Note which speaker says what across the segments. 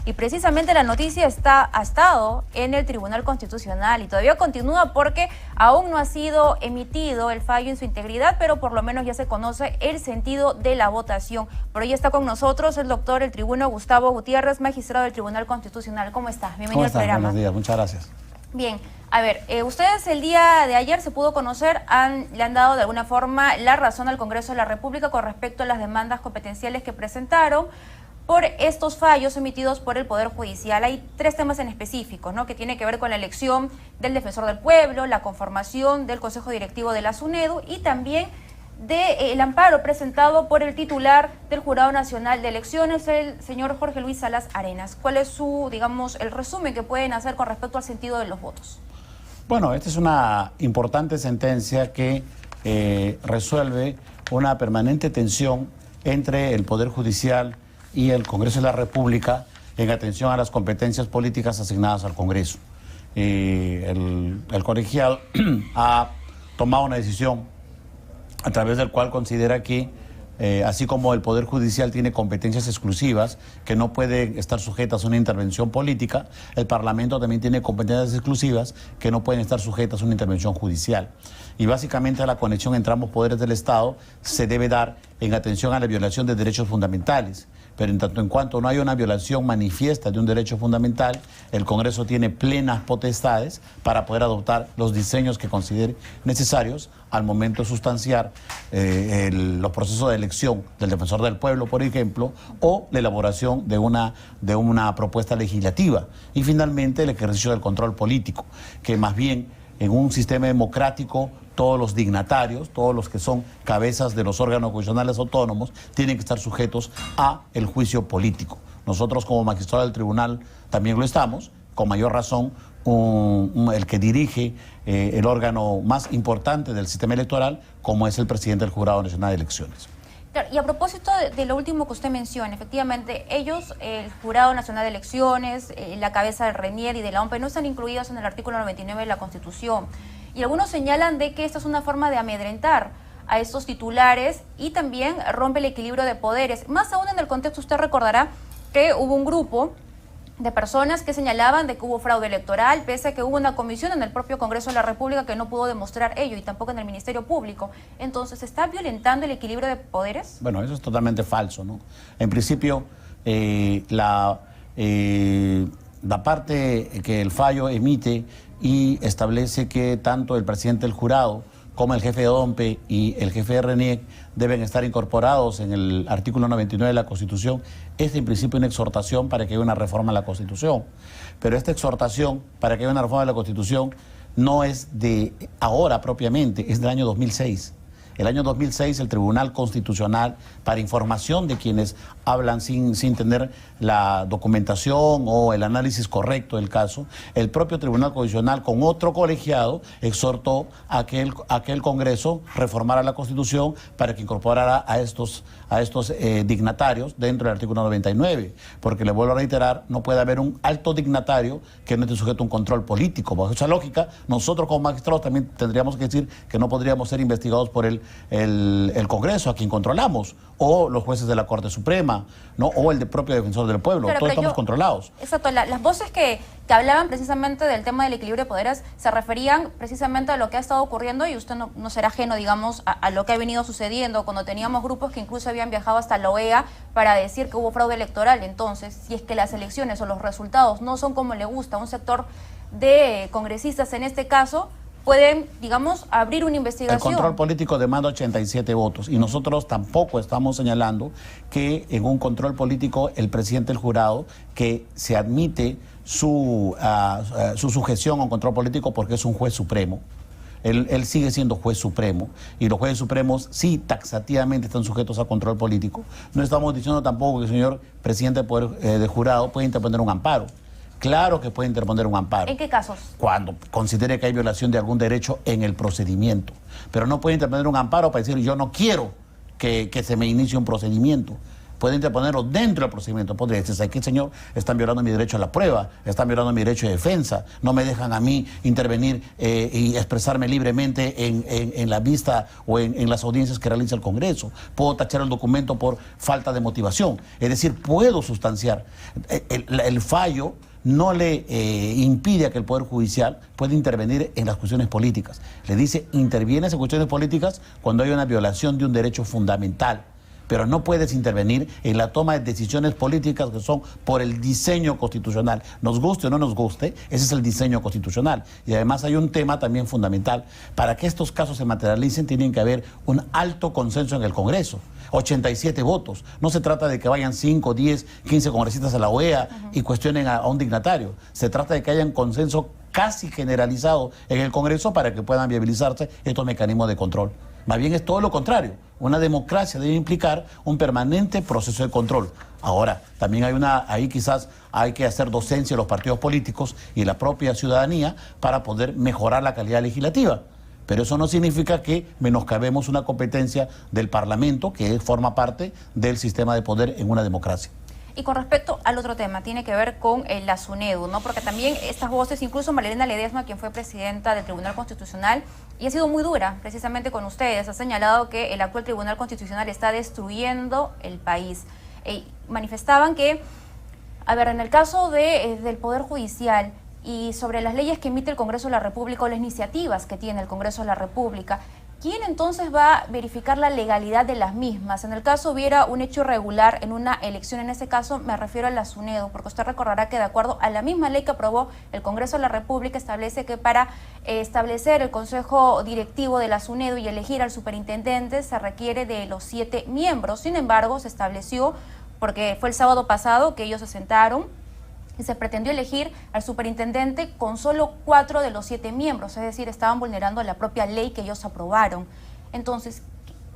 Speaker 1: Y precisamente la noticia ha estado en el Tribunal Constitucional y todavía continúa porque aún no ha sido emitido el fallo en su integridad, pero por lo menos ya se conoce el sentido de la votación. Por ello está con nosotros el doctor, el tribuno Gustavo Gutiérrez, magistrado del Tribunal Constitucional. ¿Cómo estás? Bienvenido al programa.
Speaker 2: Buenos días, muchas gracias.
Speaker 1: Bien, a ver, ustedes el día de ayer se pudo conocer, le han dado de alguna forma la razón al Congreso de la República con respecto a las demandas competenciales que presentaron por estos fallos emitidos por el Poder Judicial. Hay tres temas en específico, ¿no?, que tiene que ver con la elección del Defensor del Pueblo, la conformación del Consejo Directivo de la SUNEDU y también del amparo presentado por el titular del Jurado Nacional de Elecciones, el señor Jorge Luis Salas Arenas. ¿Cuál es su, digamos, el resumen que pueden hacer con respecto al sentido de los votos?
Speaker 2: Bueno, esta es una importante sentencia que resuelve una permanente tensión entre el Poder Judicial y el Congreso de la República en atención a las competencias políticas asignadas al Congreso. El colegiado ha tomado una decisión a través del cual considera que, así como el Poder Judicial tiene competencias exclusivas que no pueden estar sujetas a una intervención política, el Parlamento también tiene competencias exclusivas que no pueden estar sujetas a una intervención judicial. Y básicamente la conexión entre ambos poderes del Estado se debe dar en atención a la violación de derechos fundamentales. Pero en tanto en cuanto no hay una violación manifiesta de un derecho fundamental, el Congreso tiene plenas potestades para poder adoptar los diseños que considere necesarios al momento de sustanciar los procesos de elección del Defensor del Pueblo, por ejemplo, o la elaboración de una propuesta legislativa. Y finalmente el ejercicio del control político, que más bien en un sistema democrático todos los dignatarios, todos los que son cabezas de los órganos constitucionales autónomos, tienen que estar sujetos a el juicio político. Nosotros como magistrado del tribunal también lo estamos, con mayor razón el que dirige el órgano más importante del sistema electoral, como es el presidente del Jurado Nacional de Elecciones.
Speaker 1: Claro, y a propósito de lo último que usted menciona, efectivamente, ellos, el Jurado Nacional de Elecciones, la cabeza del RENIER y de la OMPE no están incluidos en el artículo 99 de la Constitución. Y algunos señalan de que esta es una forma de amedrentar a estos titulares y también rompe el equilibrio de poderes. Más aún en el contexto, usted recordará que hubo un grupo de personas que señalaban de que hubo fraude electoral, pese a que hubo una comisión en el propio Congreso de la República que no pudo demostrar ello y tampoco en el Ministerio Público. Entonces, ¿se está violentando el equilibrio de poderes?
Speaker 2: Bueno, eso es totalmente falso, ¿no? En principio, la parte que el fallo emite y establece que tanto el presidente del jurado como el jefe de OMPE y el jefe de RENIEC deben estar incorporados en el artículo 99 de la Constitución, es en principio una exhortación para que haya una reforma a la Constitución. Pero esta exhortación para que haya una reforma a la Constitución no es de ahora propiamente, es del año 2006. El año 2006 el Tribunal Constitucional, para información de quienes hablan sin tener la documentación o el análisis correcto del caso, el propio Tribunal Constitucional con otro colegiado exhortó a que el Congreso reformara la Constitución para que incorporara a estos dignatarios dentro del artículo 99. Porque le vuelvo a reiterar, no puede haber un alto dignatario que no esté sujeto a un control político. Bajo esa lógica, nosotros como magistrados también tendríamos que decir que no podríamos ser investigados por el Congreso, a quien controlamos, o los jueces de la Corte Suprema, ¿no?, o el propio Defensor del Pueblo. Claro, todos estamos controlados.
Speaker 1: Exacto, las voces que hablaban precisamente del tema del equilibrio de poderes se referían precisamente a lo que ha estado ocurriendo, y usted no será ajeno, digamos, a lo que ha venido sucediendo cuando teníamos grupos que incluso habían viajado hasta la OEA para decir que hubo fraude electoral. Entonces, si es que las elecciones o los resultados no son como le gusta a un sector de congresistas en este caso, pueden, digamos, abrir una investigación.
Speaker 2: El control político demanda 87 votos y nosotros tampoco estamos señalando que en un control político el presidente del jurado, que se admite su sujeción a un control político porque es un juez supremo, él sigue siendo juez supremo y los jueces supremos sí taxativamente están sujetos a control político. No estamos diciendo tampoco que el señor presidente del Poder de Jurado puede interponer un amparo. Claro que puede interponer un amparo.
Speaker 1: ¿En qué casos?
Speaker 2: Cuando considere que hay violación de algún derecho en el procedimiento. Pero no puede interponer un amparo para decir yo no quiero que se me inicie un procedimiento. puede interponerlo dentro del procedimiento. Podría decirse, aquí, señor, están violando mi derecho a la prueba, están violando mi derecho de defensa, no me dejan a mí intervenir y expresarme libremente en la vista o en las audiencias que realiza el Congreso. Puedo tachar el documento por falta de motivación. Es decir, puedo sustanciar. El fallo no le impide a que el Poder Judicial pueda intervenir en las cuestiones políticas. Le dice, intervienes en cuestiones políticas cuando hay una violación de un derecho fundamental, pero no puedes intervenir en la toma de decisiones políticas que son por el diseño constitucional. Nos guste o no nos guste, ese es el diseño constitucional. Y además hay un tema también fundamental. Para que estos casos se materialicen, tienen que haber un alto consenso en el Congreso. 87 votos. No se trata de que vayan 5, 10, 15 congresistas a la OEA y cuestionen a un dignatario. Se trata de que haya un consenso casi generalizado en el Congreso para que puedan viabilizarse estos mecanismos de control. Más bien es todo lo contrario. Una democracia debe implicar un permanente proceso de control. Ahora, también ahí quizás hay que hacer docencia de los partidos políticos y la propia ciudadanía para poder mejorar la calidad legislativa. Pero eso no significa que menoscabemos una competencia del Parlamento que forma parte del sistema de poder en una democracia.
Speaker 1: Y con respecto al otro tema, tiene que ver con la SUNEDU, ¿no? Porque también estas voces, incluso Marilena Ledesma, quien fue presidenta del Tribunal Constitucional, y ha sido muy dura precisamente con ustedes, ha señalado que el actual Tribunal Constitucional está destruyendo el país. Manifestaban que, a ver, en el caso del Poder Judicial y sobre las leyes que emite el Congreso de la República o las iniciativas que tiene el Congreso de la República, ¿quién entonces va a verificar la legalidad de las mismas? En el caso hubiera un hecho irregular en una elección, en ese caso me refiero a la SUNEDU, porque usted recordará que de acuerdo a la misma ley que aprobó el Congreso de la República establece que para establecer el consejo directivo de la SUNEDU y elegir al superintendente se requiere de los 7 miembros. Sin embargo, se estableció, porque fue el sábado pasado que ellos se sentaron, y se pretendió elegir al superintendente con solo 4 de los 7 miembros, es decir, estaban vulnerando la propia ley que ellos aprobaron. Entonces,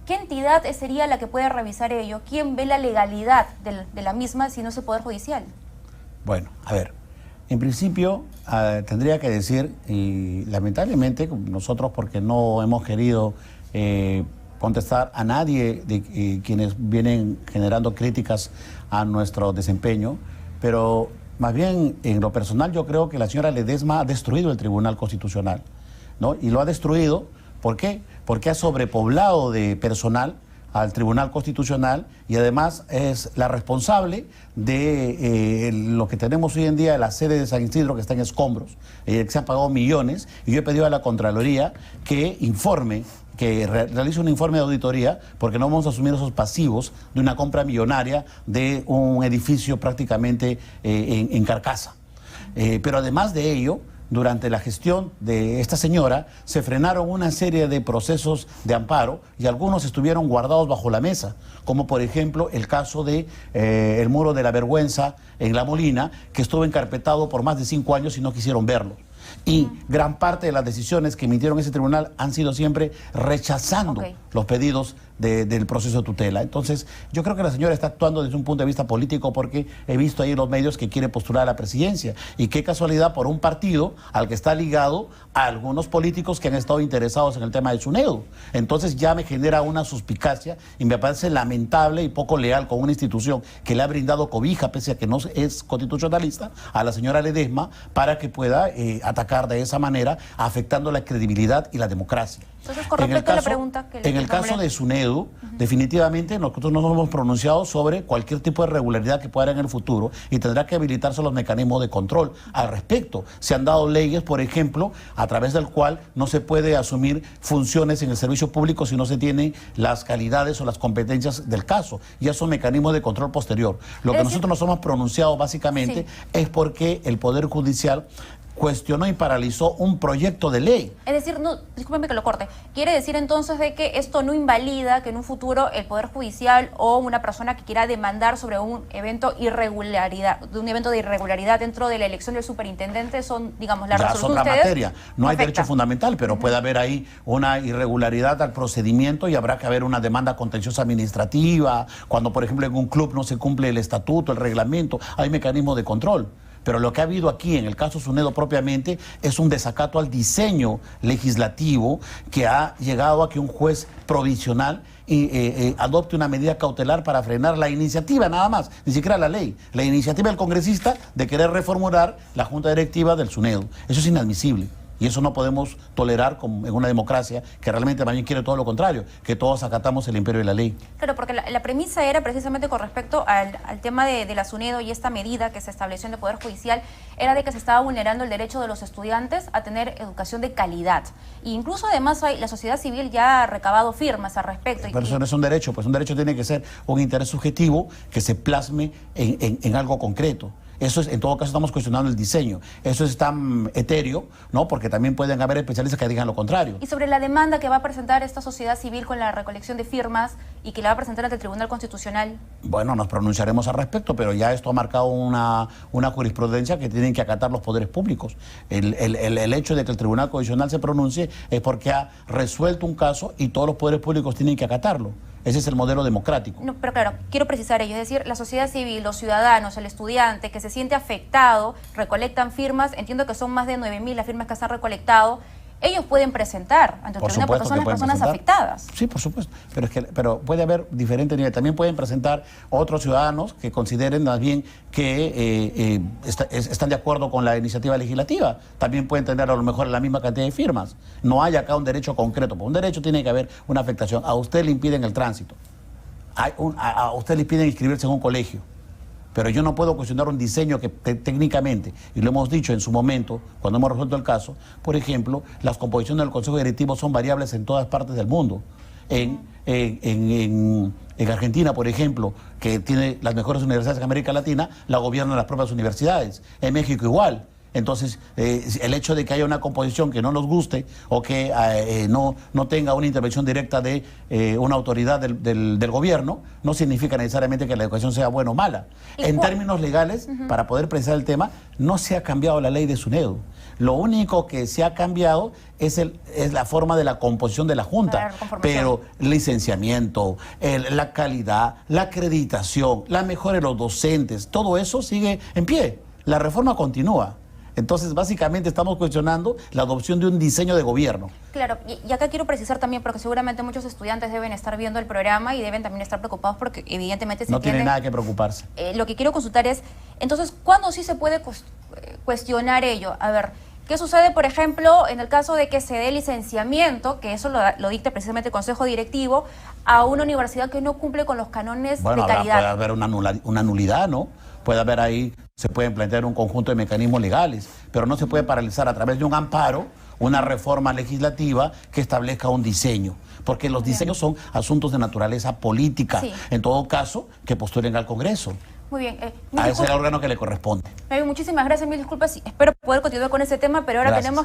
Speaker 1: ¿qué entidad sería la que puede revisar ello? ¿Quién ve la legalidad de la misma si no es el Poder Judicial?
Speaker 2: Bueno, a ver, en principio tendría que decir, y lamentablemente nosotros porque no hemos querido contestar a nadie de quienes vienen generando críticas a nuestro desempeño, pero más bien, en lo personal, yo creo que la señora Ledesma ha destruido el Tribunal Constitucional, ¿no? Y lo ha destruido, ¿por qué? Porque ha sobrepoblado de personal al Tribunal Constitucional y además es la responsable de lo que tenemos hoy en día, la sede de San Isidro, que está en escombros, que se han pagado millones, y yo he pedido a la Contraloría que informe, que realice un informe de auditoría, porque no vamos a asumir esos pasivos de una compra millonaria de un edificio prácticamente en carcasa. Pero además de ello, durante la gestión de esta señora, se frenaron una serie de procesos de amparo y algunos estuvieron guardados bajo la mesa, como por ejemplo el caso de el muro de la vergüenza en La Molina, que estuvo encarpetado por más de 5 años y no quisieron verlo. Y gran parte de las decisiones que emitieron ese tribunal han sido siempre rechazando los pedidos del proceso de tutela. Entonces, yo creo que la señora está actuando desde un punto de vista político porque he visto ahí en los medios que quiere postular a la presidencia. Y qué casualidad por un partido al que está ligado a algunos políticos que han estado interesados en el tema de SUNEDU. Entonces ya me genera una suspicacia y me parece lamentable y poco leal con una institución que le ha brindado cobija, pese a que no es constitucionalista, a la señora Ledesma para que pueda atacar de esa manera, afectando la credibilidad y la democracia.
Speaker 1: Entonces, con respecto a la pregunta que le
Speaker 2: en el caso de SUNEDU, definitivamente nosotros no nos hemos pronunciado sobre cualquier tipo de irregularidad que pueda haber en el futuro y tendrá que habilitarse los mecanismos de control al respecto. Se han dado leyes, por ejemplo, a través del cual no se puede asumir funciones en el servicio público si no se tienen las calidades o las competencias del caso. Ya son mecanismos de control posterior. Lo que nosotros nos hemos pronunciado básicamente es porque el Poder Judicial cuestionó y paralizó un proyecto de ley.
Speaker 1: Es decir, no, discúlpeme que lo corte, quiere decir entonces de que esto no invalida que en un futuro el Poder Judicial o una persona que quiera demandar sobre un evento de irregularidad dentro de la elección del superintendente son, digamos, la resolución de ustedes.
Speaker 2: Materia. No hay derecho fundamental, pero puede haber ahí una irregularidad al procedimiento y habrá que haber una demanda contenciosa administrativa. Cuando, por ejemplo, en un club no se cumple el estatuto, el reglamento, hay mecanismos de control. Pero lo que ha habido aquí en el caso Sunedo propiamente es un desacato al diseño legislativo que ha llegado a que un juez provisional adopte una medida cautelar para frenar la iniciativa, nada más, ni siquiera la ley, la iniciativa del congresista de querer reformular la junta directiva del Sunedo. Eso es inadmisible. Y eso no podemos tolerar en una democracia que realmente también quiere todo lo contrario, que todos acatamos el imperio de la ley.
Speaker 1: Claro, porque la premisa era precisamente con respecto al tema de la SUNEDO y esta medida que se estableció en el Poder Judicial, era de que se estaba vulnerando el derecho de los estudiantes a tener educación de calidad. E incluso además la sociedad civil ya ha recabado firmas al respecto.
Speaker 2: Pero eso no es un derecho, pues un derecho tiene que ser un interés subjetivo que se plasme en algo concreto. Eso es, en todo caso estamos cuestionando el diseño. Eso es tan etéreo, ¿no? Porque también pueden haber especialistas que digan lo contrario.
Speaker 1: Y sobre la demanda que va a presentar esta sociedad civil con la recolección de firmas y que la va a presentar ante el Tribunal Constitucional.
Speaker 2: Bueno, nos pronunciaremos al respecto, pero ya esto ha marcado una jurisprudencia que tienen que acatar los poderes públicos. El hecho de que el Tribunal Constitucional se pronuncie es porque ha resuelto un caso y todos los poderes públicos tienen que acatarlo. Ese es el modelo democrático.
Speaker 1: No, pero claro, quiero precisar ello, es decir, la sociedad civil, los ciudadanos, el estudiante que se siente afectado, recolectan firmas, entiendo que son más de 9.000 las firmas que se han recolectado, ellos pueden presentar ante el tribunal porque son las personas afectadas.
Speaker 2: Sí, por supuesto, pero puede haber diferentes niveles. También pueden presentar otros ciudadanos que consideren más bien que están de acuerdo con la iniciativa legislativa. También pueden tener a lo mejor la misma cantidad de firmas. No hay acá un derecho concreto. Por un derecho tiene que haber una afectación. A usted le impiden el tránsito. A usted le impiden inscribirse en un colegio. Pero yo no puedo cuestionar un diseño que técnicamente, y lo hemos dicho en su momento, cuando hemos resuelto el caso, por ejemplo, las composiciones del Consejo Directivo son variables en todas partes del mundo. En Argentina, por ejemplo, que tiene las mejores universidades de América Latina, la gobiernan las propias universidades. En México igual. Entonces, el hecho de que haya una composición que no nos guste o que no tenga una intervención directa de una autoridad del gobierno, no significa necesariamente que la educación sea buena o mala. En términos legales, para poder precisar el tema, no se ha cambiado la ley de SUNEDO. Lo único que se ha cambiado es la forma de la composición de la Junta. Pero licenciamiento, la calidad, la acreditación, la mejora de los docentes, todo eso sigue en pie. La reforma continúa. Entonces, básicamente estamos cuestionando la adopción de un diseño de gobierno.
Speaker 1: Claro, y acá quiero precisar también, porque seguramente muchos estudiantes deben estar viendo el programa y deben también estar preocupados porque evidentemente
Speaker 2: no tiene nada que preocuparse.
Speaker 1: Lo que quiero consultar es, entonces, ¿cuándo sí se puede cuestionar ello? A ver, ¿qué sucede, por ejemplo, en el caso de que se dé licenciamiento, que eso lo dicta precisamente el Consejo Directivo, a una universidad que no cumple con los cánones de calidad?
Speaker 2: Puede haber una nulidad, ¿no? Puede haber ahí, se pueden plantear un conjunto de mecanismos legales, pero no se puede paralizar a través de un amparo una reforma legislativa que establezca un diseño, porque los diseños son asuntos de naturaleza política. Sí. En todo caso, que postulen al Congreso.
Speaker 1: Muy bien.
Speaker 2: A ese es el órgano que le corresponde.
Speaker 1: Muchísimas gracias, mil disculpas. Espero poder continuar con ese tema, pero ahora tenemos